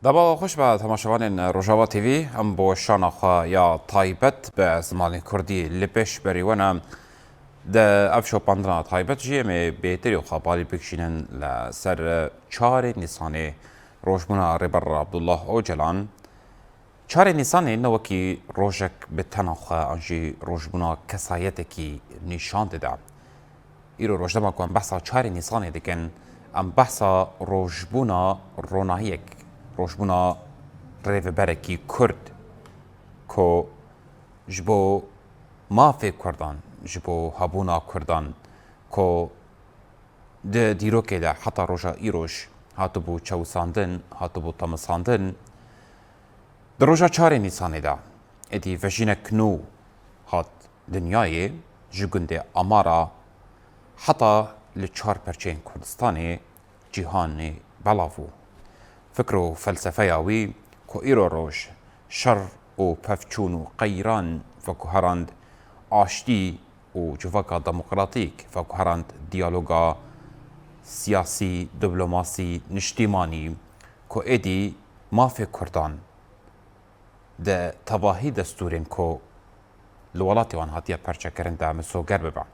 دابا خوش به تماشاوان روجاوا تیوی ام بو شانخوا یا تایبت به زمان کردی لپش بریوانم ده افشو پاندنا تایبت جیه می بهتری خبری بکشینن لسر 4 نیسان روزبونا ربر عبدالله اوجلان 4 نیسان نوکی روزک به تنخوا انجی روزبونا کسایت کی نشان ده ایرو روزدما کن بحثا 4 نیسان دیگن ام بحثا روزبونا روناهیک روشبونا ریوبرکی کرد که جبو مافی کردن جبو هبونا کردن که ده دیروکه ده حتی روژا ایروش هاتو بو چوساندن هاتو بو تمساندن در روژا 4 نیسانه ده ادی وجینک نو هات دنیای جگنده امارا حتی لچار پرچین کردستانی جهان بلاوو فکر و فلسفه یاوی که ایرو روش شر و پفچون و قیران فکو هرند آشتی و جوکا دموکراتیک فکو هرند دیالوگا سیاسی دیپلماسی نشتیمانی که ایدی مافی کردان ده تباهی دستورین که لولاتی وان هاتیه پرچه کرن ده مسوگر ببا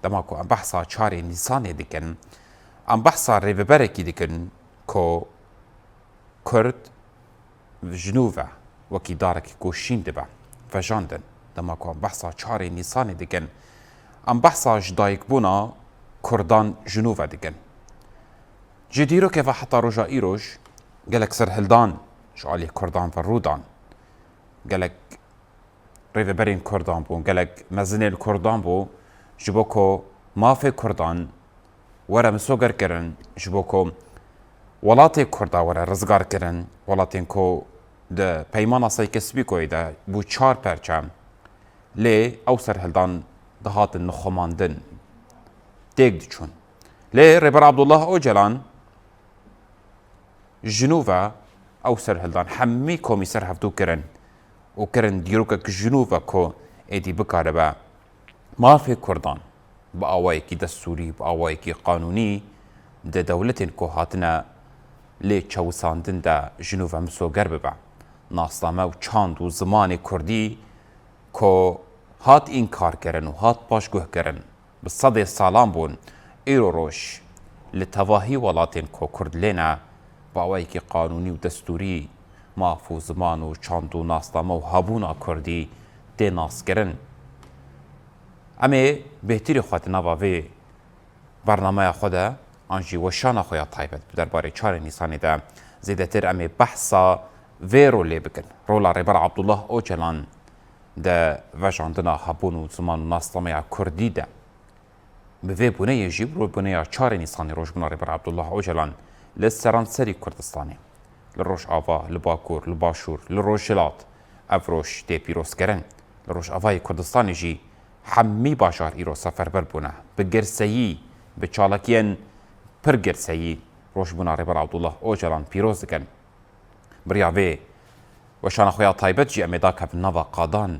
دما که ام بحثا 4 نیسانی دیکن ام بحثا ریوبرکی دیکن که کرد جنوبه وکی دارک گوشین دبا فجاندن دما که بحثا 4 نیسانی دیگن ام بحثا جدایک بونا کردان جنوبه دیگن جدیرو که و حتی روژا ایروش گلک سرهلدان شعالی کردان و رودان گلک ریوبرین کردان بو گلک مزنیل کردان بو جبو که مافی کردان وره مسوگر کرن جبو که ولاتی کرده وره رزگار کرن ولاتین که ده پیمان اصای کسبی کوی ده بو 4 پرچم لی او سرهلدان دهات نخماندن دیگ دی چون لی ربر عبدالله اوجلان جنوبه او سرهلدان همی کومی سر هفتو کرن و کرن دیروکه که جنوبه که ایدی بکاره با مافی کردان با آوائی که دستوری با آوائی که قانونی ده دولتین که هاتنه لی چوساندن ده جنوب مسوگر ببا ناسنامه و چاند و زمان کردی که هات این کار کرن و هات پاشگوه کرن بصد سالان بون ایرو روش لتواهی ولاتین که کرد لینا با اوایی که قانونی و دستوری مافو زمان و چاند و ناسنامه و هبونا کردی ده ناس کرن اما بهتری خواهد نواوی برنامه خوده آنجی وشان خویا تایبت درباره 4 نیسانی ده زیده تر امی بحثا ویرو لی بکن رولا ریبر عبدالله اوجلان ده وجاندنا هبون و زمان و ناستامه کردی ده به وی بونه یجیب رو بونه 4 نیسانی روشبونا ریبر عبدالله اوجلان لسران سری کردستانی لروش آوا لباکور لباشور لروشلات افروش ده پیروز کرن لروش آوای کردستانی جی همی باشار ایرو سفر بر بونه به گرسیی به چالکین پرگرسیی روشبونا ریبر عبدالله اوجلان پیروز کن بریاوی وشان خویا تایبت جی امی دا کب نوا قادان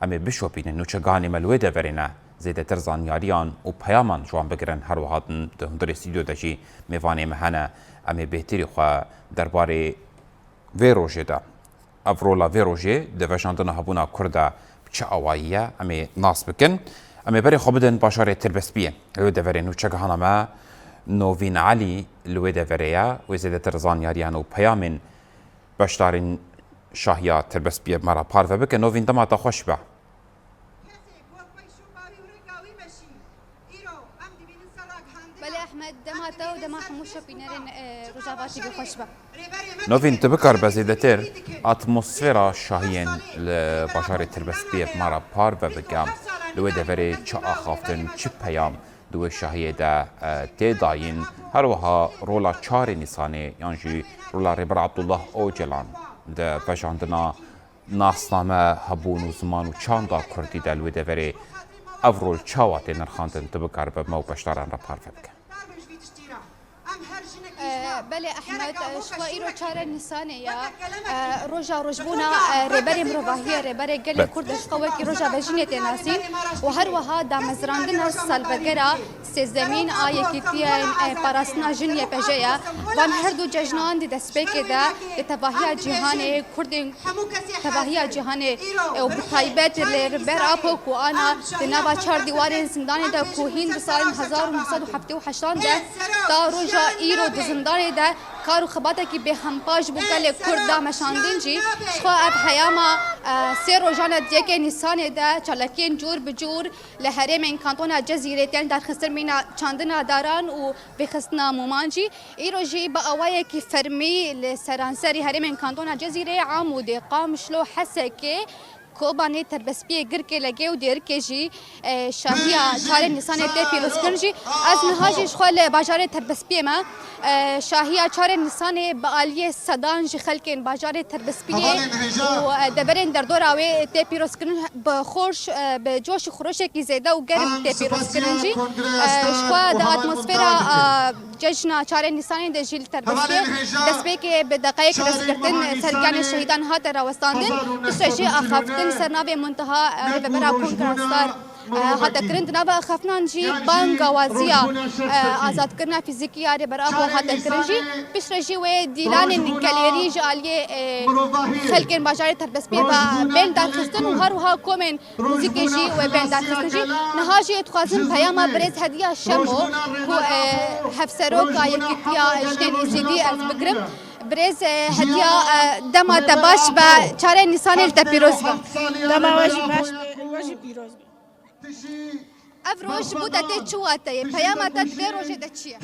امی بشوپین نوچگانی ملوی ده ورینه زیده تر زانیاریان و پیامان جوان بگرن هر وحادن ده هندر استیدیو ده جی میوانی مهنه امی بهتری خواه درباره وی روژه ده افرولا وی روژه ده وشاندن هبونا کرده چه آوائیه امی ناس بکن امی بری خوابدن باشاره تربسبیه لوی ده ورین نوچگهانا ما نوین علی لوی ده وریا و زیده تر زانیاریان و پیامین باشدارین شاهیا تربسبیه مرا پارفه بکن نوین دما تا خوش به بله احمد دما تا و دما هموشا بینرین رجاواتی به خوش به نوین تبکر بزیده تر اتمسفیرا شاهیین لباشاره تربسبیه مرا پارفه بکم لوی ده وری چه آخافتن چه پیام دو شاهیه ده تی داین هر وها رولا 4 نیسانه یانجی رولا ریبر عبدالله اوجلان ده وجاندنا ناسنامه هبون و زمان و چاندا کردی ده لوی ده وری افرول چاواتی نرخاندن تبکر به مو بشتاران را پارفه بکن بله احمد شخوا ایرو چاره نسانه یا روجا روجبونا ربری مروحیه ربری گلی کردش خوا کی روجا بجینه تناسی و هر وها دامزراندن سالبگرا سزمین آیه کیتیه پاراسنا جنیه پجیا وان هر دو جشنان دی دسپیک دا تباهی جهان کردن تباهی جهان و بطایبت ربر آپو کو آنا دنبا چهار دیوار زندان دا کوهین سال 1978 ده تا روجا ایرو د زندان ده کارو خباته کی به همپاش بوکل کرد مشاندین جی شخوا اب حیاما سه روزانه دیگه نیسان ده چالکین جور بجور لحرم کانتون جزیره تن در خسر مینا چاندنا داران و بخسنا مومانجی ایرو جی با اوای کی فرمی لسرانسری حرم کانتون جزیره عمود قام شلو حسکه کوبانه تربسپیه گرکه لگه و دیر که جی شاهیا چهار نیسان ده پیروز کنجی از نهاجی شخوال باجار تربسپیه ما شاهیا چهار نیسان بالیه صدان جی خلکن باجار تربسپیه و دبرین در دور آوه ده پیروز کن بخورش به جوش خروشه کی زیده و گرم ده پیروز کنجی شخوا ده اتمسفیرا جشن چهار نیسان ده جیل تربسپیه دسپیه که به دقایق رسکرتن سرگان شهیدان هات راوستاندن بسرجی آخافتن سرناوی منتها ربرا کون کرستار هذا كرنت نبا خفنا نجي بانغا وازيا آزاد كرنا فيزيكي ياري برابو هذا كرنجي بشرجي وديلان الكاليري جاليه خلقين باجاري تربس بيبا بين دار خستن وهروها كومن موسيقى جي وبين دار خستن جي نهاجي تخازن بياما بريز هدية شمو كو هفسروكا يكتيا جنين إزيدي از بقرم بريز هدية دما تباش با چاره نسان التبيروز با دما واجي بيروز افروش بودا تشواته بياما تدبيروج دتشيا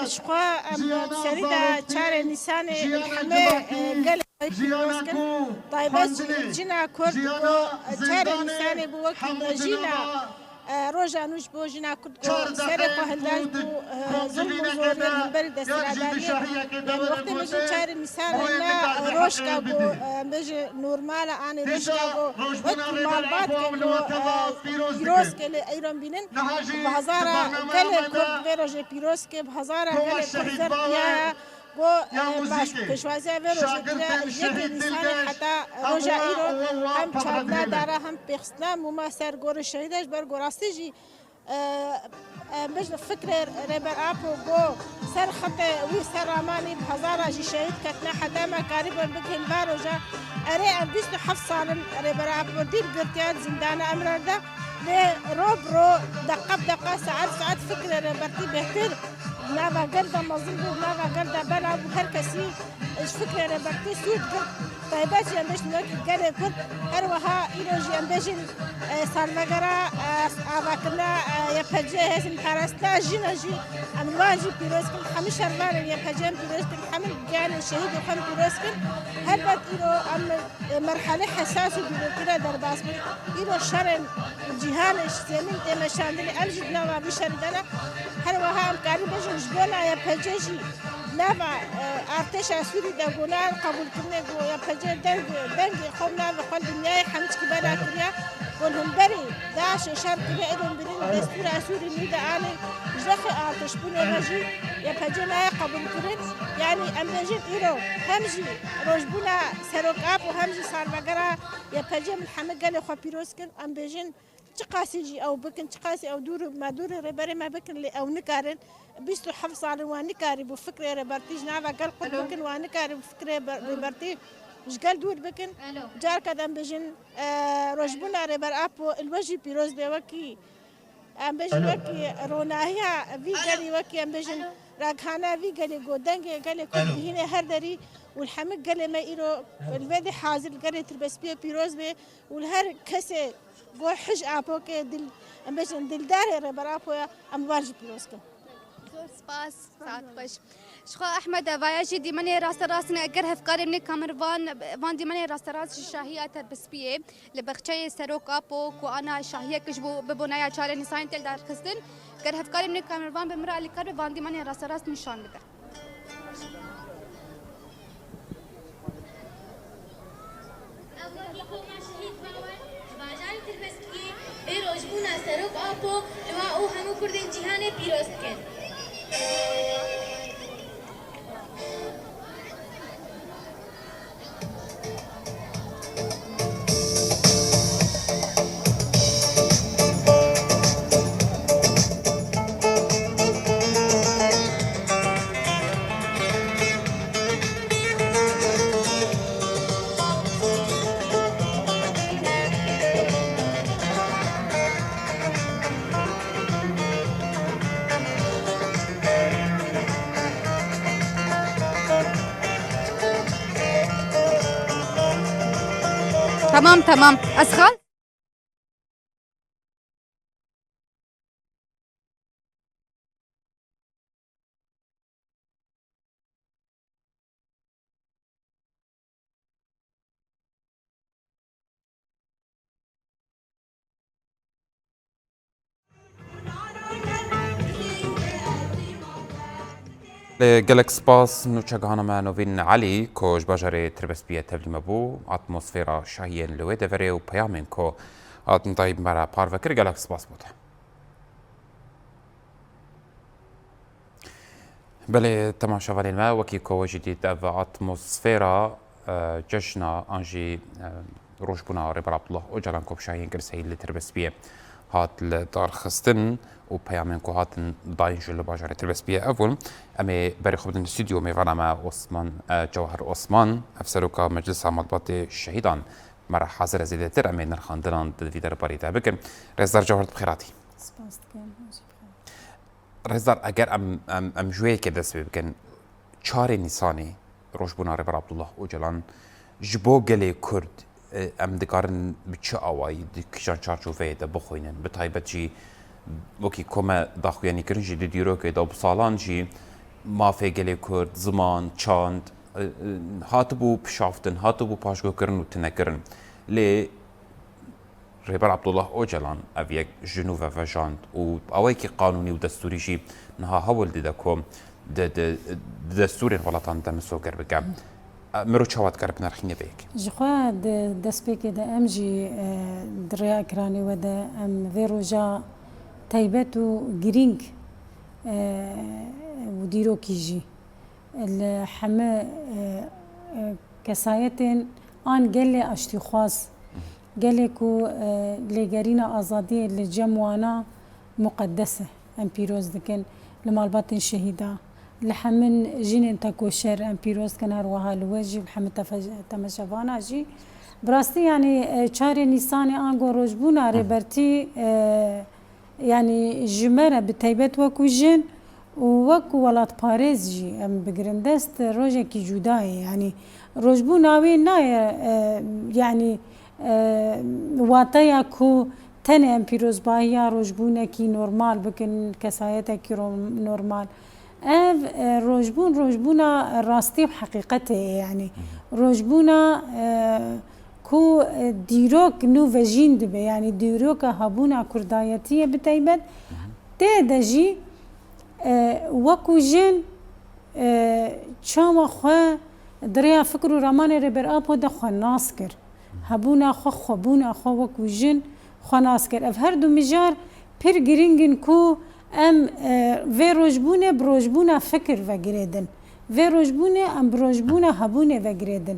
شقا سريدا چار نسان الحمى قال طيب جينا كرد چار نسان بوقت جينا روجا نوش بوجنا كرد سرق هلاج بو ظلم وزور البلد السرادارية وقت مجي چار نسان روشكا بو مجي نورمالا آني روشكا بو وقت مالبات كو بيروز كالي ايران بينن بهزارة كالي كرد بيروجي بيروز كي بهزارة كالي كرد زرقيا بو باش پشوازی روزا دیره یکی نیسان حتی روزا ایرو هم چادنا داره هم پخستنا مما سر گور شهیدش بر گوراستی جی مجد فکر ربر آپو بو سر خط وی سر رامانی بهزارة جی شهید کتنا حتی ما قریبا بکن باروجا اره ام 27 سال ربر آپو دیر گرتیات زندان امرار ده رو دقه بدقه ساعت فکر ربرتی بهتر ناوا قرده مظلوم ناوا قرده بلا وهر كسي الفكرة ربطي سود قرد طيبات يمش نوكي قرد كرد هروها إيروج يمبجن سالمقرا آباكنا يبهجي هزم حرسنا جينجي أمواجي بيروسكن خمش أربان يبهجين بيروسكن حمل جان الشهيد وخم بيروسكن هربت إيرو أم مرحلة حساسة بيروكنا درباس إيرو شرن جهان الشتيمين تمشاندلي ألجد نوا بشردنا هروها أمكاري بجن جبونا يبهجي نبع ارتش اسوری دگونان قبول کنه گو یا پجر دنگ خونا و قلب دنیای حمد کی بنا کنیا ولهم بری داعش شرط کی ایران برین دستور اسوری میده آنی جخ ارتش بونه مجی یا پجر لا قبول کنه یعنی امجی ایرو همجی روزبونا سروکاب و همجی سالمقرا یا پجر محمد قال خو پیروز کن ام بجن تقاسي او بكن تقاسي او دور ما دور ربري ما بكن اللي او نكارن بيستو حفص على وانكاري بفكره ربرتي جنابا قال قد بكن وانكاري بفكره ربرتي مش قال دور بكن جار كدم بجن رجبنا ربر ابو الوجه بيروز دي وكي ام بجن وكي روناهيا في قالي وكي ام بجن راكانا في قالي غودنجي قالي كل هنا هردري والحمد قال ما إيرو الفادي حاضر قال تربس بيه بيروز بيه والهر كسي بو حج آبو که دل امبشن دلدار ربر آبو یا امواج بيروز كن. زور سپاس ساعت باش. شخوا أحمد وایجی دیمانی راست نگر هفکاری من کامر وان دیمانی راست شاهیه تربس بيه لبخشای سروک آبو کو آنا شاهیه کشبو ببنایا چاله نساین تل دار خستن گر هفکاری من کامر وان بمرا علی کار وان دیمانی راست نشان بده. روزبونا سروک آپو لوا او همو کردن جهان پیروز کن تمام أسخال لجلك سباس نوچگانا ما نوین علی کوش باجره تربسبیه تبلیم بو اتمسفیرا شاهین لوی دوره و پیامین کو آتن طيب مرا پاروکر جلك سباس بود. بله تماشا ولی ما وکی کو جدید و اتمسفیرا جشنا انجی روشبونا ربر عبد الله اجلان کوب شاهین کرسی لتربسبیه هات لدار خستن و پیامین کو هاتن داینج لباجره تربسبیه اول امی برای خود الاستودیو میوانم عثمان جوهر عثمان افسروکا مجلس مطبوعات شهیدان مرا حاضر زیاده تر امی نرخاندنان دویدار باریده بکن رزدار جوهر بخیراتی. رزدار اگر ام جوی که دست بکن 4 نیسانی روشبونا ربر عبد الله اجلان جبو گلی کرد ام دکارن بچه آوایی دکشان چارچوفه ده بخوینن به تایبت جی وکی کم داخویانی کرن جی دیرو که دا بسالان جی مافه گلی کرد زمان چاند هاتو بو پشافتن هاتو بو پاشگو کرن و تنکرن لی رهبر عبدالله اوجلان او یک جنوب و جاند و اوی که قانونی و دستوری جی نها هول دیده کم دستور ولطان دمسو گر بگم مرو چواد کرب نرخینه بیک. جخوا دست بکی ده ام جی دریا اکرانی و ده ام ویروجا تایبت و گرینگ و دیرو کی جی الحمه کسایتن آن گله اشتی خواست گله کو لگرین آزادی لجموانا مقدسه ام پیروز دکن لمالبات شهیدا لحمن جين تاكوشر ام بيروز كان هروها الواجب حمد تمشفانا جي براستي يعني 4 نيسان انغو روجبونا ريبرتي يعني جمره بتايبت وكو جن ووكو ولات باريس جي ام بجرندست روجا كي جوداي يعني روجبونا وين يعني واتايا كو تاني ام بيروز باهيا روجبونا كي نورمال بكن كسايتا كي نورمال روجبونا راستي بحقيقته يعني روجبونا كو ديروك نو فجين دبي يعني ديروك هابونا كردايتية بتايبت تيدجي وكو جن شاما خوا دريا فكرو رمان ربر ابو دخوا ناسكر هابونا خوا خبونا خوا وكو جن خوا ناسكر اف هردو مجار بير جرينجن كو ام في روجبونه بروجبونه فكر وگردن في روجبونه ام بروجبونه هبونه وگردن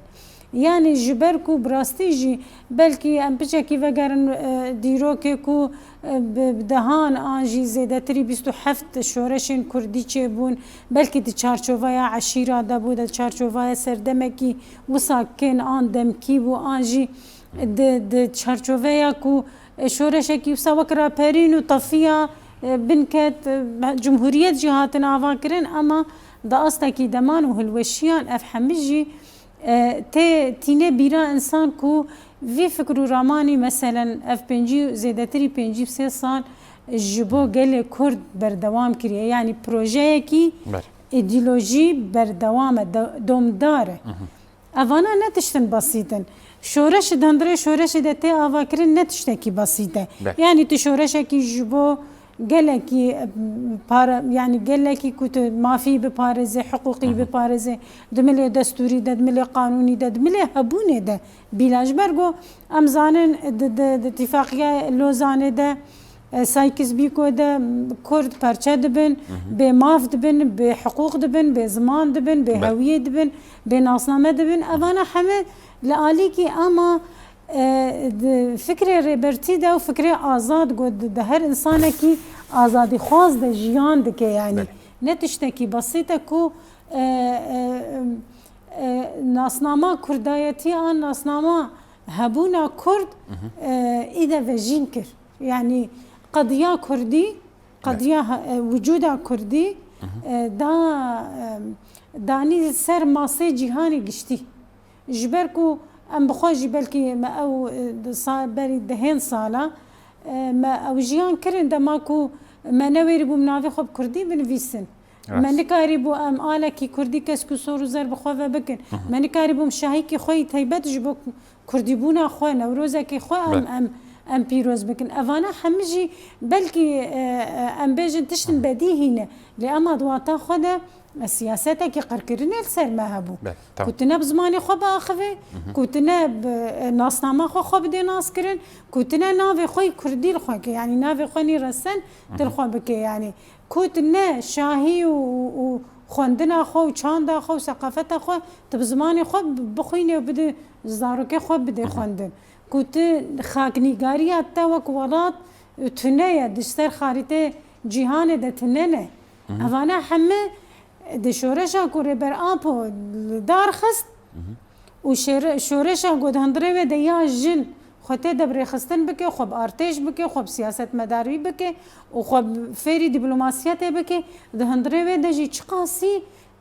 يعني جبركو براستيجي بلكي ام بچكي وگرن ديروكي كو بدهان انجي زيدتري 27 شورشن كردي چبون بلكي دي چارچوفايا عشيره دبو د چارچوفايا سردمكي وساكن ان دمكي بو انجي د چارچوفايا كو شورشكي وساوكرا پرين وطفيا بنكت جمهورية جهاتنا فاكرين أما دا أستاكي دمان وهالوشيان أفحمجي تيني بيرا إنسان كو في فكرو راماني مثلا أف بنجي زيدتري بنجي بسي صال جبو قلي كرد بردوام كريا يعني بروجيكي إيديولوجي بردوام دوم داره أفانا نتشتن بسيطا شورش دندري شورش دتي أفاكرين نتشتكي بسيطة يعني تشورشكي جبو قالكي يعني قالكي كنت ما في ببارزه حقوقي ببارزه دملي دستوري دملي قانوني دملي هبوني ده بلاش برغو امزانن اتفاقيه لوزانه ده سايكس بيكو ده كرد پرچه دبن بماف دبن بحقوق دبن بزمان دبن بهويه دبن بناسنامه دبن اوانا همه لاليكي اما فكرة ريبرتي ده وفكرة آزاد قد ده هر إنسانة كي آزادي خاص ده جيان دكي يعني نتشتكي بسيطة كو ناسنامة كردايتي آن ناسنامة هبونا كرد إذا فجين كر يعني قضية كردي قضية وجودها كردي داني سر ماسي جيهاني قشتي جبركو ام بخوجي بلكي ما او بري دهين صاله ما او جيان كرن دماكو ما نوير بو منافي خب كردي بنفيسن ما نكاري بو ام آلكي كردي كسكو صور زر بخوفا بكن ما نكاري بو مشاهيكي خوي تيبت جبو كردي بونا خو نوروزكي خو ام بيروز بكن افانا حمجي بلكي ام بيجن تشتن بديهنا لأما دواتا خدا السياسات كي قركرنا لسر ما هبو كنتنا بزماني خو باخفي كنتنا ناسنامه خو بدي ناس كرن كنتنا نافي خوي كردي الخو يعني نافي خوني رسن تلخو بك يعني كنتنا شاهي و خوندنا خو چاندا خو ثقافت خو تبزماني خو بخويني وبدي زاروكي خو بدي خوندن كنت خاكنيغاري حتى وكولات تنيا دستر خارطه جهان ده تننه اوانا همه د شورشا کوری بر آپو دار خست و شورشا گود هندره و دیا جن خطه دبر خستن بکه خوب ارتش بکه خوب سیاست مداری بکه و خوب فری دیپلماسیت بکه ده هندره و دجی چقاسی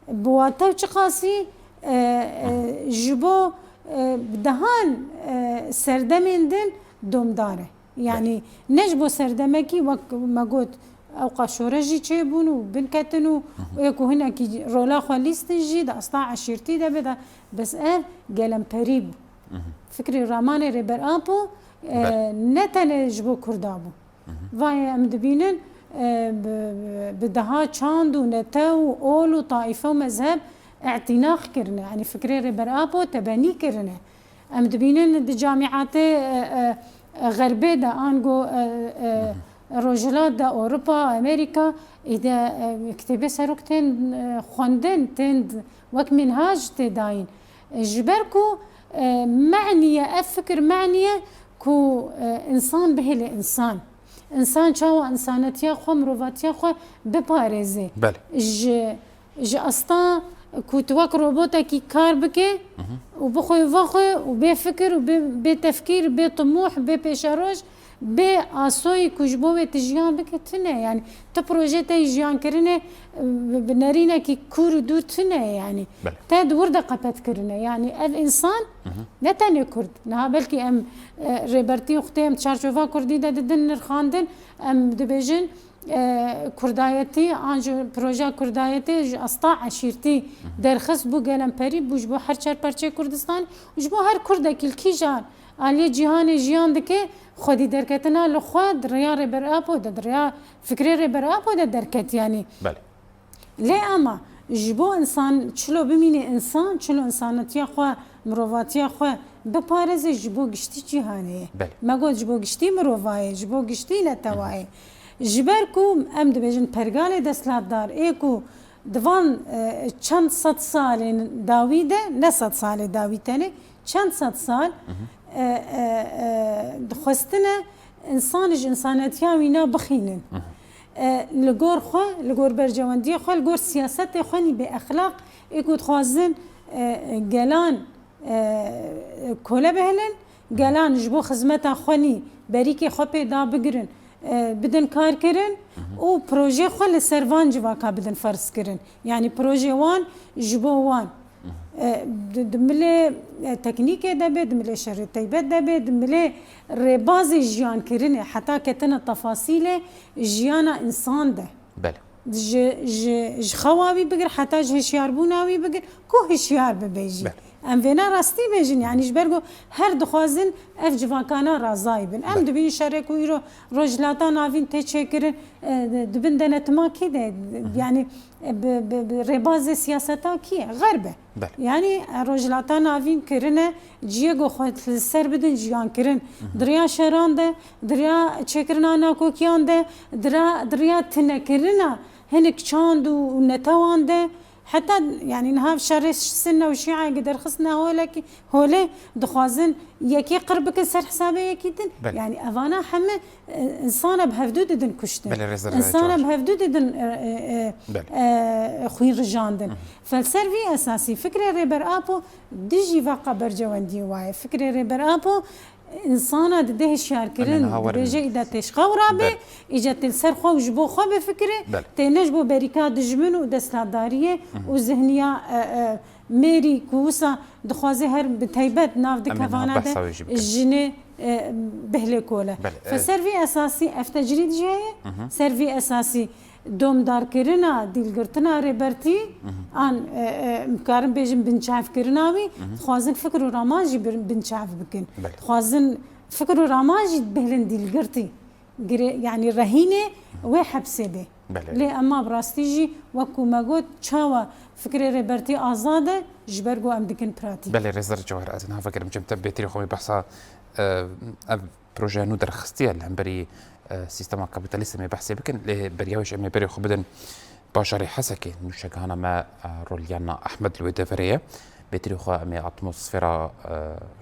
بواتا چقاسی جبو دهان سردمندن دومداره يعني نجبو سردمكي ما قلت اوقا شورجي تشيبونو بنكتنو ويكو هنا كي رولا خاليست جي دا اصلا عشيرتي دا بدا بس قلم بريب فكري راماني ريبر ابو نتن جبو كردابو فاي ام دبينن بدها تشاندو نتاو اولو طائفه ومذهب اعتناق كرنا يعني فكري ريبر ابو تبني كرنا ام دبينن الجامعات غربي دا انجو رجلات دا اوروبا امريكا اذا كتبه سروك تند خوندن تند وك منهاج تداين جبركو معنيه افكر معنيه كو انسان به الانسان انسان شاو انسانتيا خو مروفاتيا خو ببارزه بله ج اصلا كنت وك روبوتا كي كار بكي وبخوي وبخوي وبفكر وبتفكير بطموح ببشروج بآسوي كجبوه تجيان بكتنه يعني تبروجي تجيان كرنه بنارينا كي كور دو تنه يعني تاد ورده قبت كرنه يعني الانسان لا تاني كرد نها بلكي ام ريبرتي اختي تشارشوفا كردي دا ددن خاندن ام دبيجن كردايتي انجو بروجا كردايتي اسطا عشيرتي درخص بو قلم بري بوجبو هر چر پرچه كردستان وجبو هر كردك الكيجان علي جهان جيان دكي خودي دركتنا لخوا دريا ريبر ابو دريا فكري ريبر ابو دركت يعني بله ليه اما جبو انسان چلو بميني انسان چلو انسانتيا خو مروفاتيا خو بپارز جبو گشتي جهاني ما قلت جبو گشتي مروفاي جبو گشتي لتواي جبركم ام دبيجن پرگال دستلات دار ايكو دوان چند صد سال داويده نه صد سال داويتنه چند صد سال دخستنا انسانج انسانتيا وينا بخينن لغور خو لغور برجواندي خو لغور سياست خوني باخلاق ايكو خوازن جلان كولا بهلن جلان جبو خدمتا خوني بريكي خو پیدا بگرن بدن کار کرن و پروژه خو لسروان جواکا بدن فرض کرن يعني پروژه وان جبو وان دمله تكنيك دبي دمله شرطي دبي دمله رباز جيان كرنه حتى كتنا تفاصيل جيانا انسان ده بله ج خوابي بقر حتى هشيار بوناوي بقر كو هشيار ببيجي ام فينا راستي بيجن يعني جبرغو هر دخوازن اف جواكانا رازايبن ام دبي شاركو يرو رجلاتا نافين تشكر دبن دنتما كده يعني برباز سياستا كي غربه يعني رجلاتا نافين كرنه جيغو خد سر بدن جيان كرن دريا شران ده دريا تشكرنا ناكو كيان ده دريا تنكرنا هنك چاندو نتوان ده حتى يعني نهاب شارس سنة وشيعة قدر خصنا هولك هولي دخوازن يكي قربك سر حسابه يكي دن يعني أفانا حمى إنسان بهفدود دن كشتن إنسان بهفدود دن خوين رجان دن فالسر في أساسي فكرة ريبر أبو ديجي واقع برجواندي واي فكرة ريبر أبو انسانا ده هشیار کرن بجه ایده تشقا و رابه ایجا تلسر خواه جبو خواه بفکره تینش بو بریکا دجمن و دستاداریه و ذهنیا میری کوسا دخوازه هر بتایبت ناف دکفانا ده جنه بهله کوله فسروی اساسی افتجرید جایه سروی اساسی دومدار کرنا دیلگرتنا ربرتی آن مکارم بیشم بنچاف کرناوی خوازن فکر و راماجی بنچاف بکن خوازن فکر و راماجی بهلن دیلگرتی يعني رهينه وحبسه به ليه اما براستيجي وكو ما قلت تشاوا فكري ريبرتي ازاده جبرغو ام دكن براتي بله رزر جوهر ازنا فكر مجم تبيتي خومي بحثا بروجه نو درخستيه الهمبري سيستم كابيتاليست مي بحثي بكن ليه برياوش امي بري خبدن باشاري حسكي نشكانا ما روليانا احمد الويدفريه بيتري خو امي اتموسفيرا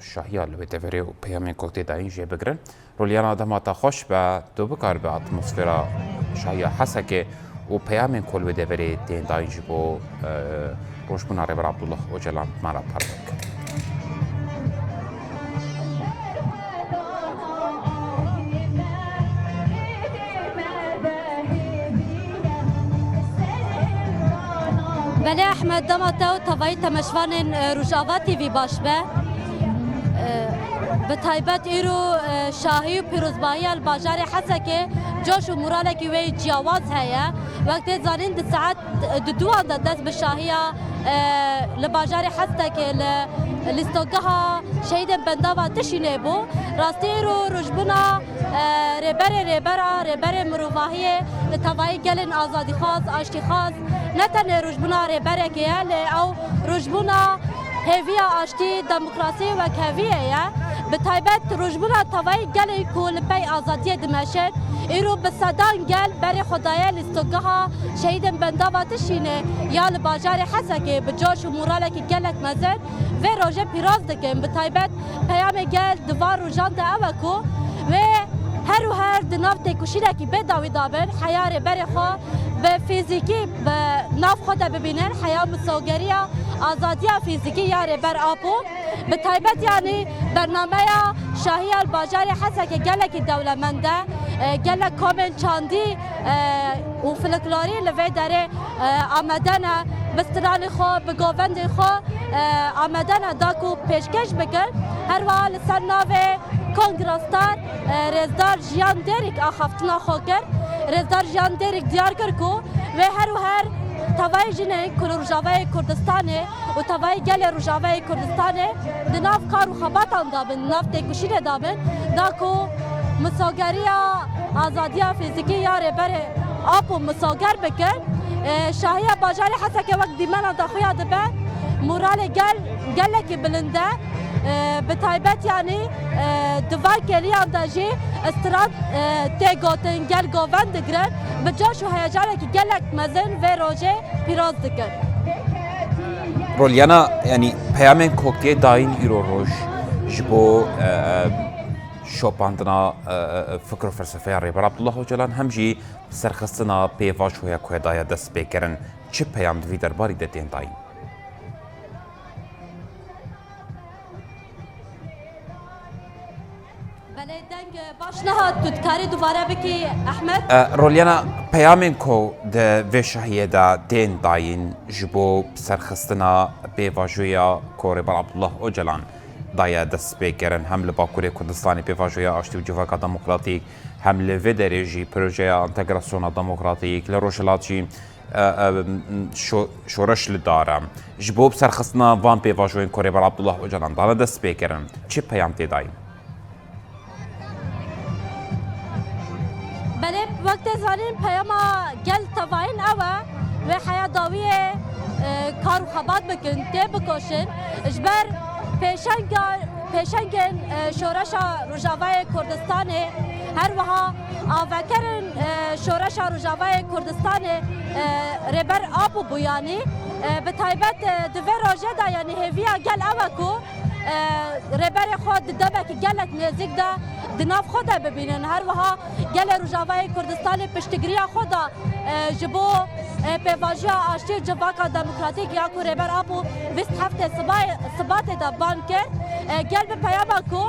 شاهيه الويدفريه وبيامين كوتي داين جي بگرن روليانا دماتا خوش با دو بكار با اتموسفيرا شاهيه حسكي وبيامين كل ويدفري تين داين جبو روشبونا ريبر عبد الله وجلان مارا بارك بله احمد دماتا و تاوایی تمشوان روژاواتی وی باش به تایبت ایرو شاهی و پیروزبایی الباجار حسکه جوش و مورالکی وی جیاواز هیا وقتی زانین ده ساعت دوان ده دست به شاهی لباجار حسکه لیستوگها شهید بنداوا تشینه بو راستی ایرو رجبونا ربر مروفاهیه لتاوایی گلن آزادی خواست آشتی خواست نتنه رجبونا ربره که او رجبونا هویه آشتی دموکراسی و کهویه به تایبت رجبونا تاوایی گلی کول پی آزادی دمشق ایرو به صدان گل بر خدایه لیستوگها شهید بنداوا تشینه یا لباجار حسکه به جوش و موراله که گلک مزد و روژه پیراز دکن به تایبت پیام گل دوار روژان ده اوکو و هر و هر دناف تکوشیده که بداوی دابن حیار بر خوا به فیزیکی به ناف خود ببینن حیا مساوگری آزادی فیزیکی یاره بر آپو به تایبت یعنی برنامه شاهی الباجار حسکه گلک دولمنده گلک کامن چاندی و فلکلاری لوی داره آمدن بستران خو به گووند خو آمدن داکو پیشکش بکن هر وحال سر ناوه کنگرستان رزدار جیان دیریک آخفتنا خو کرد رزدار جیان دیریک دیار کرد کو و هر تاوای جنه کل روجاوای کردستانه و تاوای گل روجاوای کردستانه دناف کار و خباتان دابن ناف تکوشیده دابن داکو مساگری آزادی فیزیکی یاره بره آپو مساگر بکن شاهی باجاری حسکه وقت دیمنا داخویا دبه مورال گل که بلنده به تایبت یعنی دوار کلیان داجی استراد تگوتن گل گووند دگرن به جاش و هیجانه که گلک مزن و روژه پیراز دکن رولیانا یعنی پیامن کوکتی داین ایرو روش جبو شوپاندنا فکر و فلسفه ریبر عبدالله وجلان همجی سرخستنا پیواش و یک هدایه دست بکرن چه پیام دوی درباری دتین داین باشنها تذكاري دوباره بكي احمد رولیانا پیامن کو د وشهیه دا دین داین جبو سرخستنا پیواجویا کوریبر عبدالله وجلان دایا دست بکرن هم لباکوری کردستانی پیواجویا آشتی و جواکا دموکراتیک هم لودریجی پروژه انتگراسیون دموکراتیک لروشلاتی شورش لدارم جبو سرخستنا وان پیواجوین کوریبر عبدالله وجلان دانا دست بکرن چه پیام تی داین؟ بله وقت زانین پیاما گل تواین اوه و حیا داویه کار و خبات بکن تی بکشن اجبر پیشنگن شورش روجاوای کردستان هر وها آوکرن شورش روجاوای کردستان ربر آبو بویانی به تایبت دوی روژه دا یعنی هیویا گل اوه کو ربر خود دبه که گلک نزدیک ده دناف خود ببینن هر وها گل روجاوای کردستان پشتگیری خود جبو پیواجی آشتی جواکا دموکراتیک یا کو ربر آبو 20 هفته ثبات ده بان کرد گل به پیاما کو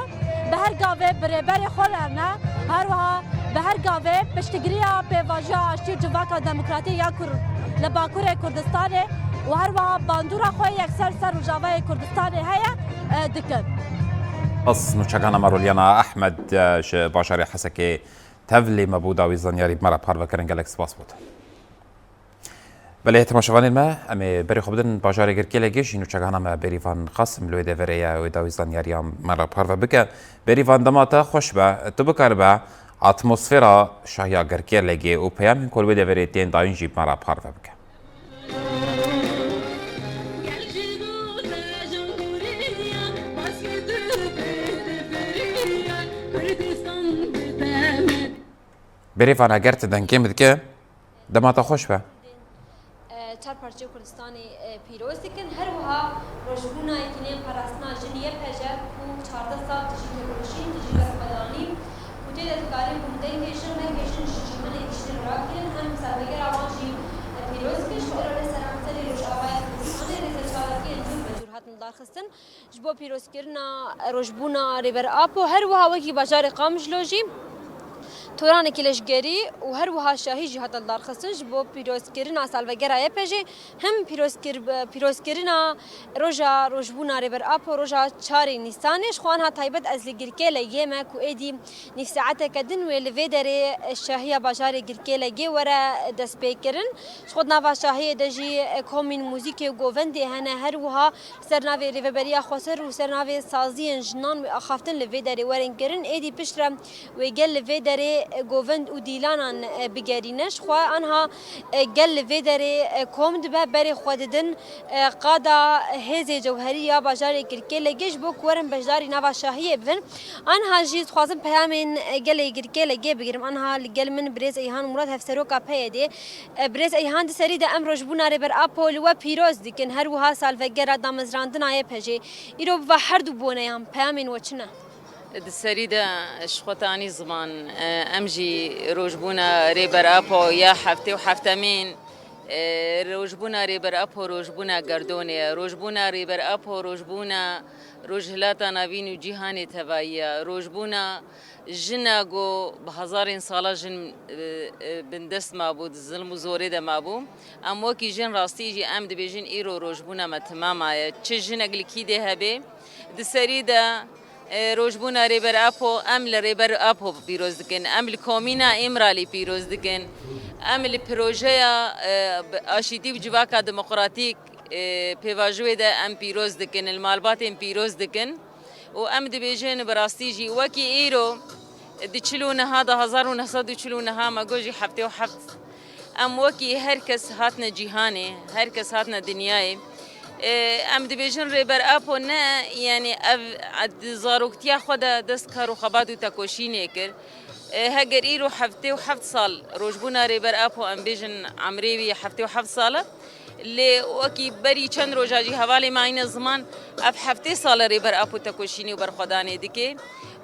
به هر گاوه برابر خورانه هر وها به هر گاوه پشتگیریا پیواژیا آشتی جواکا دموکراتی یا لباکور کردستان و هر وها باندورا خوی یکسر سر روجاوای کردستان هیا دکن. بس نوچگانا مرولیانا احمد باشاری حسکی تفلی مبودا و زنیاری مرا پارو کرن گلک سپاس بود. بله تماشاوان ما امی بری خوبدن باشاری گرکیل گیش نوچگانا ما بری وان قسم لوی دوریا و داوی زنیاری مرا پارو بکه بری وان دماتا خوش با تو بکر با اتمسفرا شاهیا گرکیل گی و پیام کل وی دوری تین داین جیب مرا پارو بکه. بری وان اگرت دنگیم دکه دماتا خوش با. چار پارچه کردستانی پیروز دکن هر وها روشبونا یکینه پرستنا جنیه پجه و 14 سال تجیه روشین تجیه رسمدانی و تیده تکاری بودن کشن و کشن شجیمن ایشتر را کرن هم سربگر آوانجی پیروز کش و ارائه سرامتری روش آقای کردستانی ریزه چارکی انجور بجور هاتن دار خستن جبو پیروز کرنا روشبونا ریبر آپو هر وها وکی بجار قامش لوجی توران کلشگری و هر وها شاهی جهات دار خستنج بو پیروزکرنا سالوگرای پجی هم پیروزکرنا روجا روجبونا ریبر اپ و روجا 4 نیسانش خوانها تایبت از لگرکل یما کو ادی نساعت کدن و لویدر شاهی بازار گرکل گی ورا دس بیکرن خود نوا شاهی دجی کومین موزیک و گووند هنه هر وها سرناوی ریبریا خسر و سرناوی سازی جنان و اخافتن لویدر ورن کرن ادی پشترم و گل لویدر گووند و دیلانان بگرینش خو آنها گل ویدر کومد به بری خوددن قادا هزی جوهری یا بازار گرکل گیش بو کورن بازاری نوا شاهی بن آنها جیز خوازم پیامین گل گرکل گی بگیرم آنها گل من برز ایهان مراد هفسرو کا پیده برز ایهان سری د امروز بوناره بر اپول و پیروز دیکن هر وها سالفگر دامزراندن ای پجی ایرو و هر دو بونیام پیامین وچنه السريدة شخوتاني زمان أمجي روجبونا ريبر أبو يا حفتي وحفتمين روجبونا ريبر أبو روجبونا قردوني روجبونا ريبر أبو روجبونا روجهلاتا نابين وجيهاني تبايا روجبونا جناغو بهزارين صالة جن بندست مابو الظلم وزوريدا مابو أم وكي جن راستيجي أم دبيجن إيرو روجبونا ما تماما تش جناغ لكيدي هبي السريدة روجبونا ریبر اپو امل ریبر اپو پیروز دکن امل کومینا امرالی پیروز دکن امل پروژه آشیتی و جواکا دموکراتیک پیواجوی ده ام پیروز دکن المالبات ام پیروز دکن و ام دبیجن براستیجی وکی ایرو دچلونه هذا 1940 ها مگوجی هفته و هفت ام وکی هر کس هاتنا جهانی هر کس هاتنا دنیای ام دبیجن ریبر اپو نه یعنی زاروکتیا خدا دست کارو خباد و تکوشینه کر هگر ایرو هفته و هفت سال روجبونا ریبر اپو ام بیجن عمریوی هفته و هفت ساله لی وکی بری چند روزاجی حوالی معین زمان اف هفته سال ریبر اپو تکوشینی و برخدانه دیگه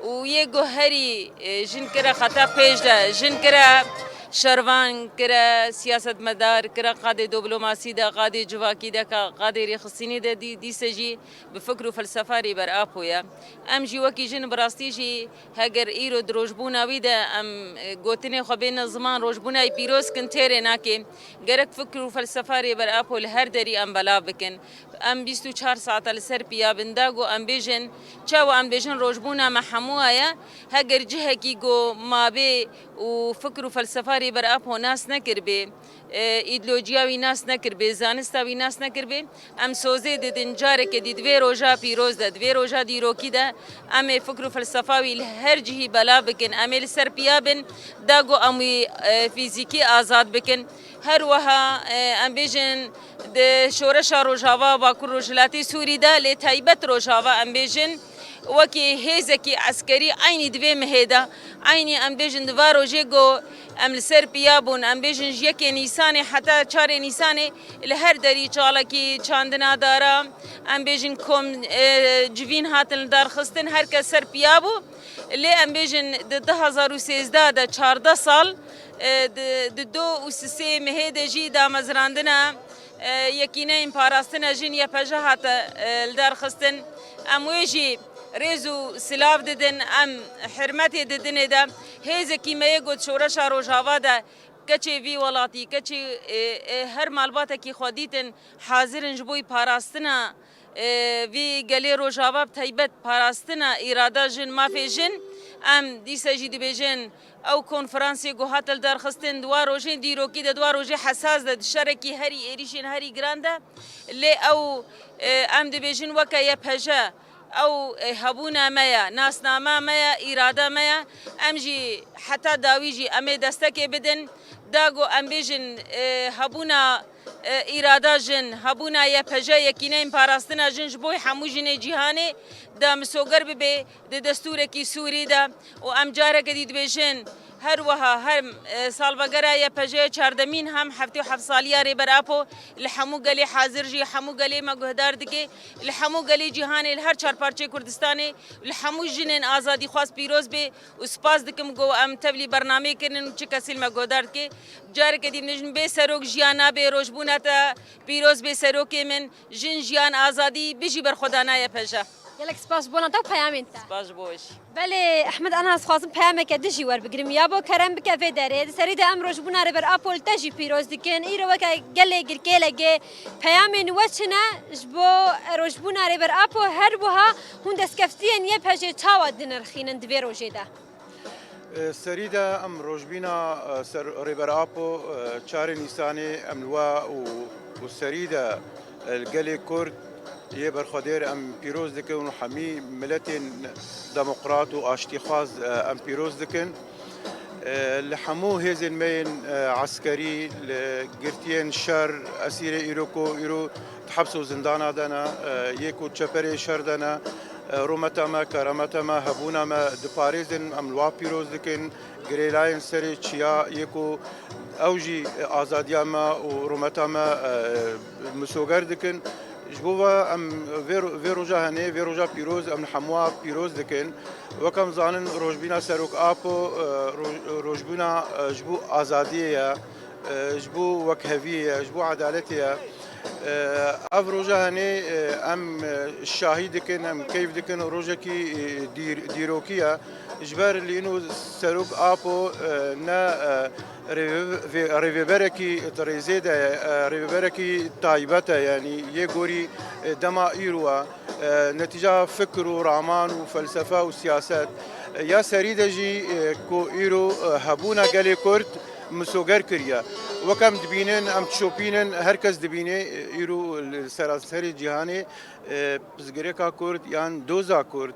و یه گوهری جن کرا خطا پیش ده جن کرا شروان کرا سیاست مدار کرا قاده دیپلماسی ده قاده جواکی ده قاده ریخصینی ده دی سجی بفکر و فلسفه ریبر آپویا ام جی وکی جن براستی جی هگر ایرو دروجبونا وی ده ام گوتنه خوبین زمان روجبونا پیروز کن تیره ناکه گرک فکر و فلسفه ریبر آپو لهر دری ام بلا بکن ام 24 ساعت لسر پیا بنداگو ام بیجن چاو ام بیجن روجبونا محموها هگر جه کی گو مابه و فکر و فلسفه ریبر اپو ناس نکر به ایدئولوژیاوی ناس نکر به زانستاوی ناس نکر به ام سوزه ددن جاره که دوی روزا پیروز ده دوی روزا دیروکی ده ام فکر و فلسفاوی هر جهی بلا بکن ام لسر پیا بن داگو ام فیزیکی آزاد بکن هر وها ام بیجن د شورش روجاوا باکر روجلاتی سوری ده لی تایبت روجاوا ام بیجن وکی هزکی عسکری عینی دوی مهدا عینی ام بیجن دوار روزی گو ام لسر پیابون ام بیجن یکی نیسانی حتی 4 نیسانی لهر دری چالکی چاندنا دارا ام بیجن کم جوین هاتن دار خستن هر کس سر پیابو لی ام بیجن 2013 ده 14 سال د 2 مهدا جی دا مزراندنا یکینه این پاراستن جن یا پجه هات دار خستن ام ویجی ريزو سلاف ددن ام حرمتي ددن دا هيز كيما يقول شورش روجاوا دا كچي في ولاتي كچي هر مالباتا كي خوديتن حاضرن جبوي باراستنا في قالي روجاوا بتايبت باراستنا اراده جن ما في جن ام دیسا جی دبیجن او کنفرانسی گو هاتل در خستن دوا روژین دیروکی ده دوا روژه حساس ده شرکی هری ایریشین هری گرانده لی او ام دبیجن وکا یا پجا او هبونا مایا ناسنامه مایا اراده مایا ام جی حتی داوی جی امی دستکی بدن داگو ام بیجن هبونا اراده جن هبونا یا پجا یکینه پاراستنا جن جبوی همو جن جهانی دا مسوگر ببه دا دستور کی سوری دا و ام جاره کدید بیشن هر وها هر سال بگره یا پجای چاردمین هم هفته و 7 سالیه ری بر اپو لحمو گلی حاضر جی حمو گلی مگهدار دکی لحمو گلی جهانی هر چار پارچه کردستانی لحمو جنین آزادی خواست پیروز به و سپاس دکم گو ام تبلی برنامه کنن چه کسیل مگهدار دکی جاره کدید نجن به سروک جیانا به روشبونه تا پیروز به سروک من جن جیان آزادی بجی بر خدانا یا پجا يلك سباش بونا تو بيامين تا سپاس بوش بله احمد انا از خواستم پیامک دجی ور بگیرم یا با کرم بکفه داره سرید امروز بونا رو بر اپول تجی پیروز دکن ایرو وک گله گرکلگه پیامین وچنا جبو روز بونا رو بر اپو هر بوها هون دسکفتین یه پجه چاوا دنرخینن دوی روزه ده سريدا ام روجبينا سر ريبر ابو شهر نيسان امنوا وسريدا القلي كرد يبر خدير ام بيروز دكن حمي ملتين ديمقراط واشتخاص ام بيروز دكن لحمو هزن مين عسكري لقرتين شر اسير ايرو تحبسوا زندانا دنا يكو تشبري شر دنا رومتما كرامتما هبونا ما دباريزن ام لوا بيروز دكن غريلاين سري تشيا يكو اوجي ازادياما ورومتما مسوغر دكن جبوا ام فيروجا هني فيروجا بيروز ام حموا بيروز دكن وكم زانن روجبينا سروك ابو روجبينا جبو ازاديه جبو وكهفيه جبو عدالتيه افروجا هني ام الشاهد دكن ام كيف دكن روجكي ديروكيا جبر لانه سروك ابو نا ريفيبركي تريزيدا ريفيبركي تايبتا يعني يغوري دما ايروا نتيجه فكر ورامان وفلسفه وسياسات يا سريدجي كو ايرو هبونا قالي كرد مسوغر كريا وكم دبينن ام تشوبينن هركز دبينه ايرو السراسري جهاني بزغريكا كرد يعني دوزا كرد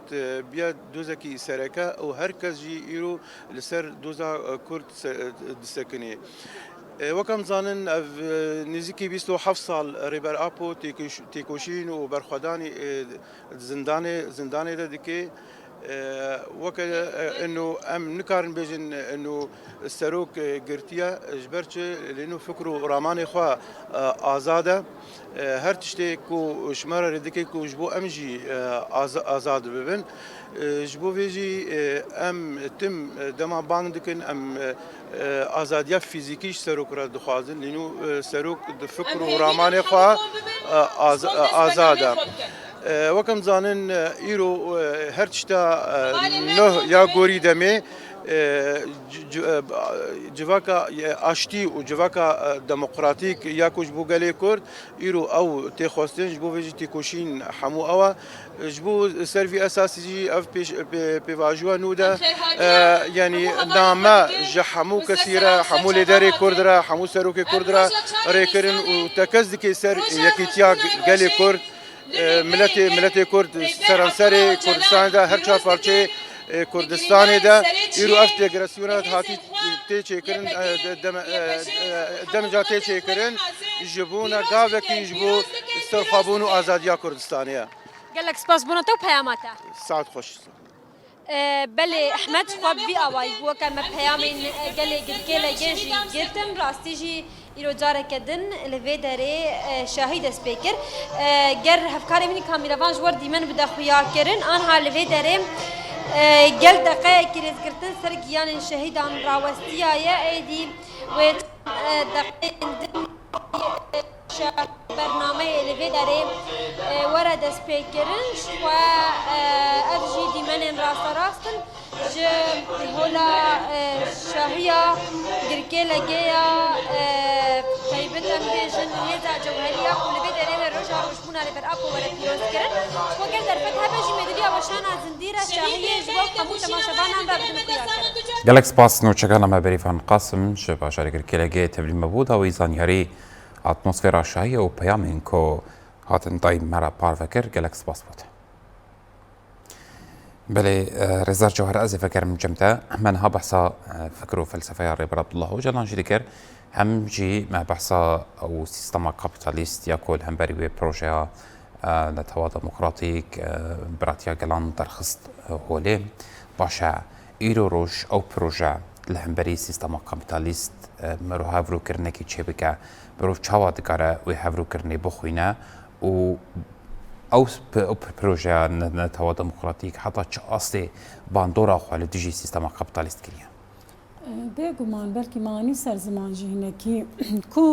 بيا دوزا كي سركا او هركز جي ايرو لسر دوزا كرد دسكني وكم زانن نزيكي بيستو حفصل ريبر ابو تيكوشين وبرخداني زنداني دكي وكذا انه ام نكارن بيجن انه السروك قرتيا جبرتش لانه فكروا راماني خوا ازاده هر تشتي كو شماره ردكي كو جبو امجي ازاد ببن جبو فيجي ام تم دما بان دكن ام ازاديه فيزيكيش سروك را دخوازن لانه سروك فكروا راماني خوا ازاده وكم زانن ايرو هرچتا نه یا گوری دمه جواكا اشتي و جواكا ديمقراطيك يا كوج بوغالي كورد ايرو او تخوستن جبو فيجي تيكوشين حمو او جبو سيرفي اساسي اف بيفاجوا نودا يعني ناما جحمو كثيره حمو لداري كوردرا حمو سروكي كوردرا ريكرن وتكزدكي سر يكيتيا غالي كورد ملت کرد سرانسر کردستان دا هر چهار پارچه کردستان دا ایرو افت اگرسیونات هاتی تیچه کرن دم جا تیچه کرن جبونا گاوه کی جبو سرخابون و آزادیا کردستانیه قال لك سباس بونا تو بياماتا ساعت خوش بله احمد خواب بی آوای بو که ما پیامین گله گله گیجی گرتم راستی جی ایرو جاره کدن لوی داره شاهد سپیکر گر هفکاری منی کامیروان جوار دیمن بده خویا کرن آنها لوی داره گل دقیقه کریز گرتن سر گیان شهیدان راوستی آیا ایدی و دقیقه برنامه اللي داره ورد سبيكرنش و افجي ديمن راستن ج هولا شاهية دركي لقيا طيبتا بيجن هيدا جوهرية واللي داره رجع رجبونا لبرأبو ورا بيروز كرن شو قال درفتها بجي مدريا وشانا زنديرة شاهية جبال قمو تماشبانا بابدن گەلێک سپاس نوچەکان ئەمە بەریفان قاسم ش باشارێگر کێلەگەی تەبلی مەبوودا و زانیاری ئاتمۆسفێرا شاهیە و پەیامین کۆ هاتن دای مەرە پارڤەکرد گەلێک سپاس بووتە. بەێ ڕێزار جوهر ئەزێ فەکەرم جەمتە منها بەحسا فکر و فەلسفەیە ڕێبەر عەبدوڵڵاه و جەلانجی دیکرد هەمجی مە بەحسا ئەو سیستەما کاپیتالیست یا کۆل هەمبەری وێ پرۆژەیە لە تەوا دەموکراتیک براتیا گەلان دەرخست هۆلێ باشە ئیرۆ ڕۆژ ئەو پرۆژە لە هەمبەری سیستەما کاپیتالیست مرۆڤ هەڤروکردنێکی چێ بکە مرۆڤ چاوا دەکارە وێ هەڤروکردنێ بخوینە و ئەو پرۆژە نەتەوا دەموکراتیک حتا چ ئاستێ باندۆرا خوا لە دژی سیستەما کاپیتالیست کردیە. بێگومان بەلکی ماوانی سەرزمانجی هینەکی کو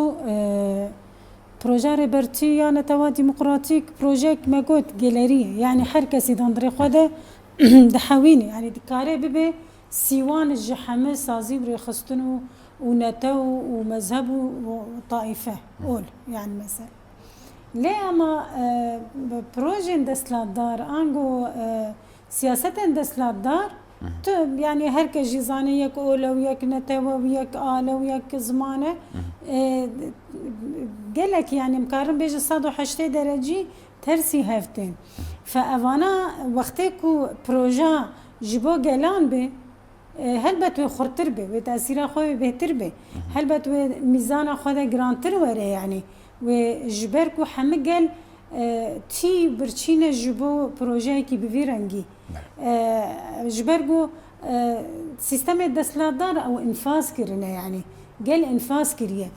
پرۆژە رێبەرچی یا نەتەوا دیموکراتیک پرۆژێک مەگوت گەلەریە یعنی هەر کەسی دەندڕێ خوا دەحەوینێ یعنی دکارێ ببێ سیوان ji hemê sazî û rêxistin û nete û mezheb û taîfe ol yani mesela. Lê ama projên desthilatdar ango siyasetên desthilatdar tu yani herkes jî zane yek ol ew yek netewe ew yek ale ew yek ziman e gelek yani em karin bêje 180 derecî tersî hevtên. Fe evana wextê ku proja ji bo gelan bê helbet wê xurtir bê wê tesîra xwe wê bêhtir bê helbet wê mîzana xwe de girantir were yani wê ji ber ku hemû gel tî birçîne ji bo projeyekî bi vî rengî ji ber ku sîstemê desthilatdar ew infaz kirine yani gel infaz kiriye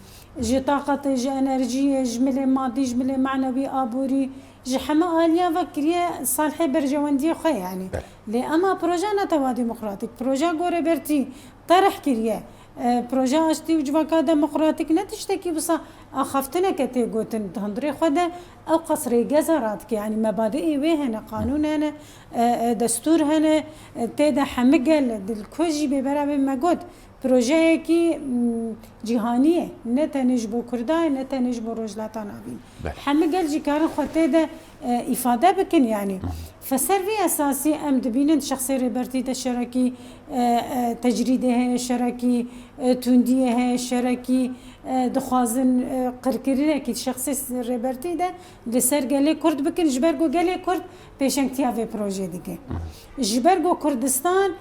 ji taqetê ji enerjiyê ji milê madî ji milê menewî aborî ji hemû aliya ve kiriye salhê berjewendiyê xwe yani lê ema proje netewa demokratîk proje gorêbertî terih kiriye proje aştî û civaka demokratîk ne tiştekî wisa axaftineke tê gotin hundirê xwe de ew qas rêgeza radike yani mebadiî wê hene qanûn hene destûr hene tê de hemû gel dilxwe jî bêberabê me got projeyekî cîhanî ye ne tenê ji bo Kurdayê ne tenê ji bo rojhilata navîn hemû gel jî karin xwe tê de îfade bikin yani feser vî esasî em dibînin şexsê rêbertî de şerekî tecrîdê heye şerekî tundiyê heye şerekî dixwazin qirkirinekî şexsê rêbertî de li ser gelê Kurd bikin ji ber ku gelê Kurd pêşengtiya vê projê dike ji ber ku Kurdistan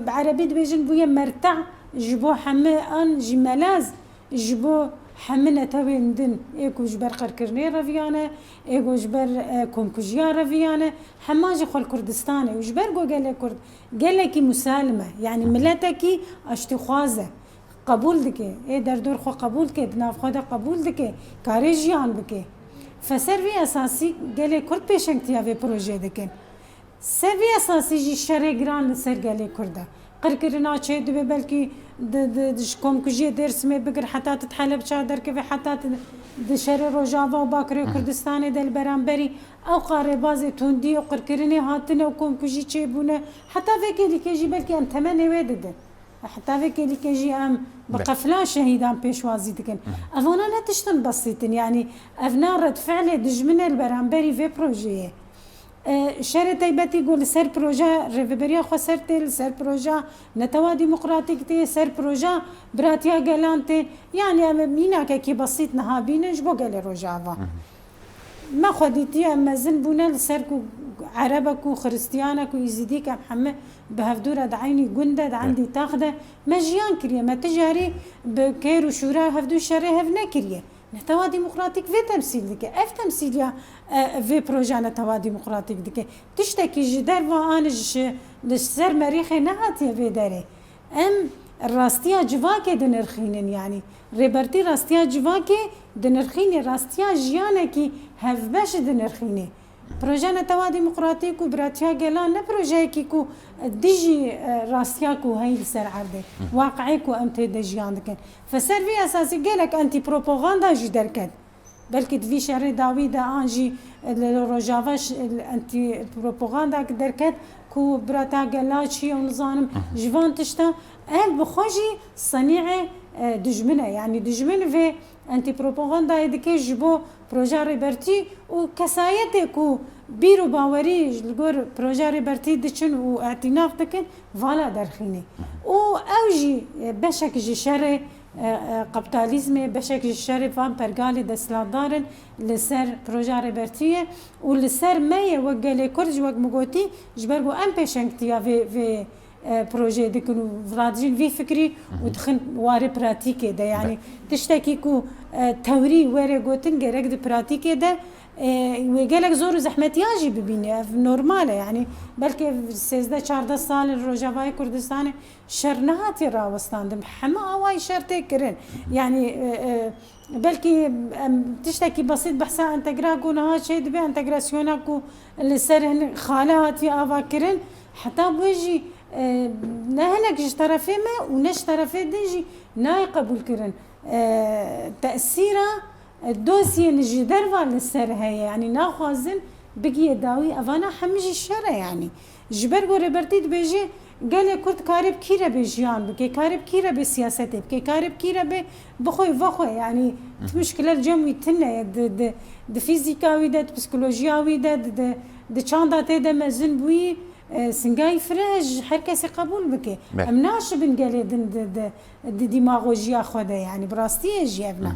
bi erebî dibêjin bûye merteع ji bo hemû an jî melaz ji bo hemû netewên din êku ji ber qirkirinê reviyane êku ji ber komkujiya reviyane hema jî xwe Kurdistanê û ji ber ku gelê Kurd gelekî musal me yani miletekî aştîxwaz e qebûl dike ê derdor xwe qebûl dike di nav xwe de qebûl dike karê jiyan bike feser vî esasî gelê Kurd pêşengtiya vê projê dikin ser vî esasî jî şerê giran li ser gelê Kurd e qirkirina çê dibe belkî ji komkujiyê Dêrsimê bigir heta tu Heleb ça derkeve heta tu di şerê Rojava û Bakirê Kurdistanê de li beramberî ew qarêbazê tundî û qirkirinê hatine û komkujî çêbûne heta vê kêlîkê jî belkî em temenê wê didin heta vê kêlîkê jî em bi qefila şehîdan pêşwazî dikin evana ne tiştin besîtin yani ev na redfeelê dijmin e li beramberî vê projeyê şerê taybetî got li ser proje rêveberiya xwe ser tê li ser proje netewa dîmokratîk tê ser proje biratiya gelan tê yani em mînakekî besît niha bînin ji bo gelê Rojava me xwe dîtiye em mezin bûne li ser ku erebek û xiristiyanek û îzîdîk em hemû bi hevdûra di eynî gund de di endî tax de me jiyan kiriye me ti jarî bi kêr û şûra hevdû şerê hev nekiriye netewa dîmokratîk vê temsîl dike ev temsîliya vê proje netewa dîmokratîk dike tiştekî ji derva an ji li ser merîxê nehatiye vê derê em rastiya civakê dinirxînin yani rêbertî rastiya civakê dinirxînê rastiya jiyanekî hevbeş dinirxînê proje netewa dîmokratîk û biratiya gelan ne projeyekî ku dijî rastiya ku heyî li ser erdê waqeê ku em tê de jiyan dikin feser vî esasî gelek antî propaganda jî derket بلکه دوی شهر داوی ده آنجی روجاواش انتی پروپاگاندا درکت کو براتا گلاچی و نظام جوان تشتا ام بخوجی صنيع دجمنه يعني دجمن في انتي بروباغندا يدكي جبو بروجا ريبرتي وكسايتكو بيرو باوري الجور بروجا ريبرتي دچن واعتناق دكن فوالا درخيني او اوجي بشك جي شر قبطاليزمي بشك جي شر فان برغالي دسلادارن لسر بروجا ريبرتي ولسر ماي وقالي كرج وق مغوتي جبرغو ام بيشنكتيا في بروجي ديكونو فرادجين في فكري ودخن واري براتيكي ده يعني تشتكي كو توري واري قوتن جرك دي براتيكي ده ويقالك زور زحمت ياجي ببيني نورماله يعني بلكي 16 سال الروجافاي كردستان شرنهاتي راوستان دم حما اواي شرتي كرن يعني بلكي تشتكي بسيط بحسا انتجراكو نها شيء دبي انتجراسيوناكو اللي سر خالاتي افا كرن حتى بوجي نهنك طرفي ما ونش طرفي ديجي ناي قبول كرن تأثيره الدوسية نجي درفا للسر هي يعني ناخوازن بقي داوي افانا حمجي الشرع يعني جبرغو ريبرتيت بيجي قال كرد كارب كيرا بجيان بكي كارب كيرا بسياسته بكي كارب كيرا بخوي فخوي يعني مشكلة الجمعي تنا د فيزيكاوي د بسيكولوجياوي د چاندا ده مزن بوي سنجاي فرج هر کسی قبول بکه امناش بنقالي د دماغوجيا خوده يعني براستيه جيبنا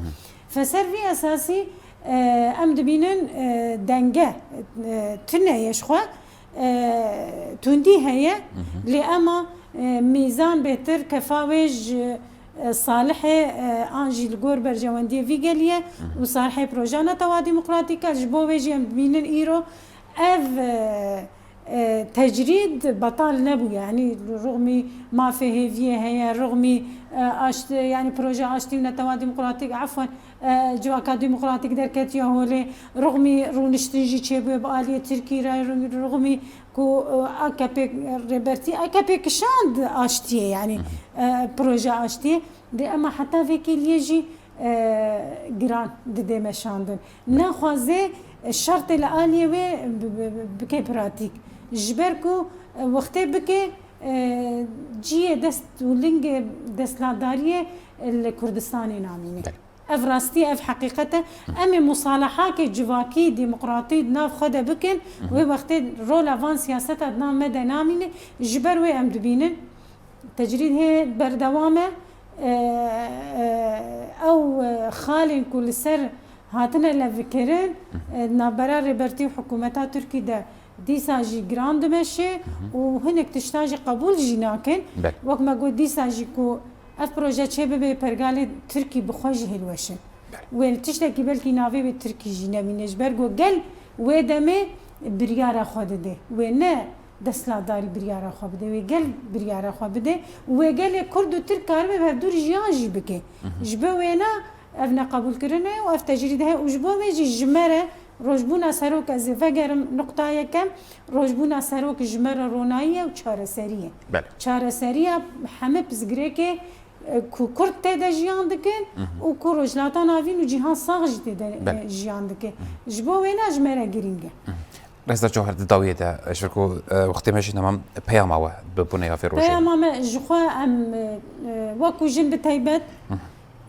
فسر في اساسي ام دبينن دنگه تنه يشخوا تندي هي لأما ميزان بهتر كفاوج صالح انجي الجور برجواندي في قاليه وصالح بروجانا توا ديمقراطيكا جبو ويجي ام دبينن ايرو اف تجريد بطال نبو يعني رغم ما فيه فيه هي رغم اشت يعني بروجا اشتي ونتوا ديمقراطيك عفوا جواكا ديمقراطيك دركت يا هولي رغم رونشتنجي تشيبو باليه تركي رغم كو اكابي ريبرتي اكابي كشاند اشتي يعني بروجا اشتي دي اما حتى فيك يجي جران دي مشاندن ناخذ الشرط الاليه بكي براتيك جبركو وقتي بكي جيه دست ولينج دستلاداريه الكردستاني نامينه افراستي اف حقيقته امي مصالحات جواكي ديمقراطي ناف خده بكن وقتي رول افان سياسته نام مدى نامينه جبر وي ام دبينن تجريد هي بردوامه او خالن كل سر هاتنا لفكرن نابرا ريبرتي وحكومتها تركي ده ديساجي جراند ماشي وهناك تشتاجي قبول جيناكن وقت ما قلت ديساجي كو اف بروجي شباب برغالي تركي بخوجه الوشن وين تشتكي بلكي نافي بالتركي جينا من جبرغو قال ودمي بريارا خود ده وين دسلا داري بريارا خو بده وقال بريارا خو بده وقال كرد ترك كاربه بهدور جياجي بكي جبه وينا افنا قبول كرنه واف تجريدها وجبه ويجي جمره روجبونا سروك از فقر نقطه يكم روجبونا سروك جمره رونايه وچاره سريه چاره سريه همه بزگريكي کو کرد تدا جیان دکن و کو رجلاتان آوین و جهان ساغج تدا جیان دکن جبو وینا جمره گرینگه رئيس جوهر الداوية ده شركو وقت ماشي نمام بياماوه ببنيا في روجي بياماوه جخوا ام وكو جن بتايبت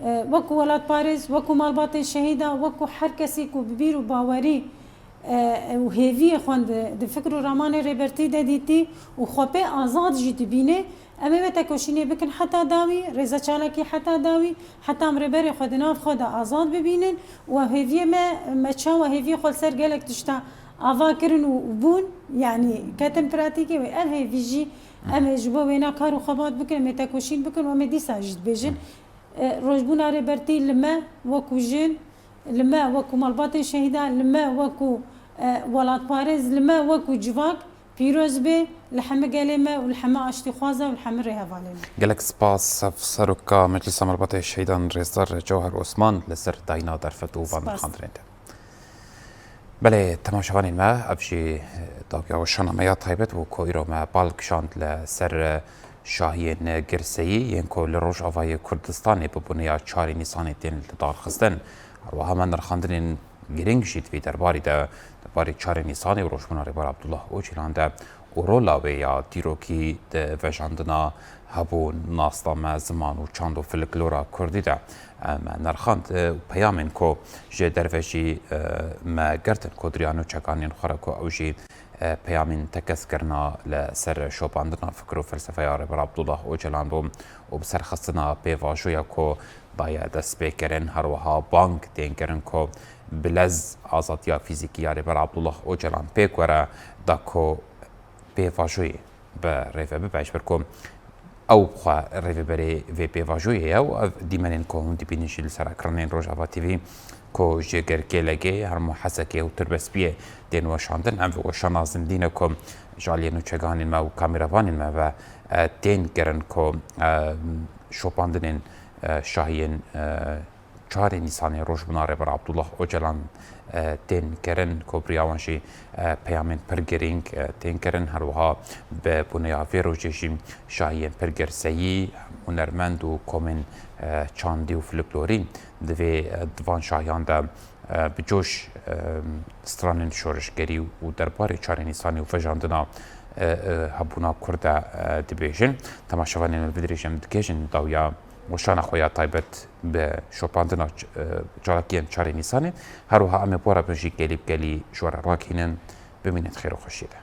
وكو ولاد باريس وكو مالبات الشهيدة وكو حركسي كو ببيرو باوري وهيفي خوان د فكرو رامان ريبرتي ديتي وخوبي آزاد جي تبيني اما بتكوشيني بكن حتى داوي ريزا چالكي حتى داوي حتى امربري خدنا خدا آزاد ببينن وهيفي ما تشا وهيفي خل سر قالك تشتا افاكرن وبون يعني كاتم براتيكي وان هيفي جي اما جبو وينا كارو خبات بكن متكوشين بكن وما ديسا جد بيجن روجبونا ريبرتي لما وكو جن لما وكو مالبات شهيدا لما وكو ولاد باريس لما وكو جواك بيروز بي لحما قاليما والحما اشتي خوازا والحما ريها فالينا قالك سباس سروكا مجلس مالبات الشهيدا رئيس جوهر عثمان لسر داينا درفتو فان خاندرين بله تماشاوانین ما ابشی داگیا و شنامه طایبت و کویرو ما بالک شاند لسر شاهین گرسایی ین کو لروج آوای کردستان ببونیا 4 نیسان دین دار خستن هەروەها من نرخاندنên girîng jî divê derbarî de derbarê çarê Nîsanê û rojbûna Rêber Abdullah Öcalan de û rola wê ya dîrokî di vejandina hebûn, nasta me, ziman û çand û folklora Kurdî de me nerxand peyamên ku ji derve jî me girtin ku duriya nû çekanên xwe re ku ew jî peyamên tekeskirina li ser şopandina fikir û felsefeya Rêber Abdullah Öcalan bû û bi serxistina pêvajoya ku daye dest pê kirin herwiha bang tên kirin ku bilez azadiya fîzîkî ya Rêber Abdullah Öcalan pêk were da ku pêvajoyê bi rêve bibe ji ber ku ew xwe rêveberê vê pêvajoyê ye û ev dîmenên ku hûn dibînin jî li serekirinên Rojava TV ku ji girkêlegê hermû hesekê û tirbespiyê tên weşandin em vê weşana zindîne ku ji aliyê nûçeganên me û kameravanên me ve tên kirin ku şopandinên şahiyên çarê Nîsanê rojbûna Rêber Abdullah Öcalan tên kirin ku biriyawan jî peyamên pir girîng tên kirin herwiha bi bûneya vê rojê jî şahiyên pir girseyî hunermend û komên çandî û folklorî divê divan şahiyan de bi coş stranên şoreşgerî û derbarê çarê Nîsanê û vejandina hebûna Kurd de dibêjin. Temaşevanên vê dirêjê em dikêjin dawiya weşana xwe ya taybet bi şopandina carekiyên çarê Nîsanê herwiha em ê pora bin jî gelî bi gelî ji we re rakînin bimînin xêr û xweşî de.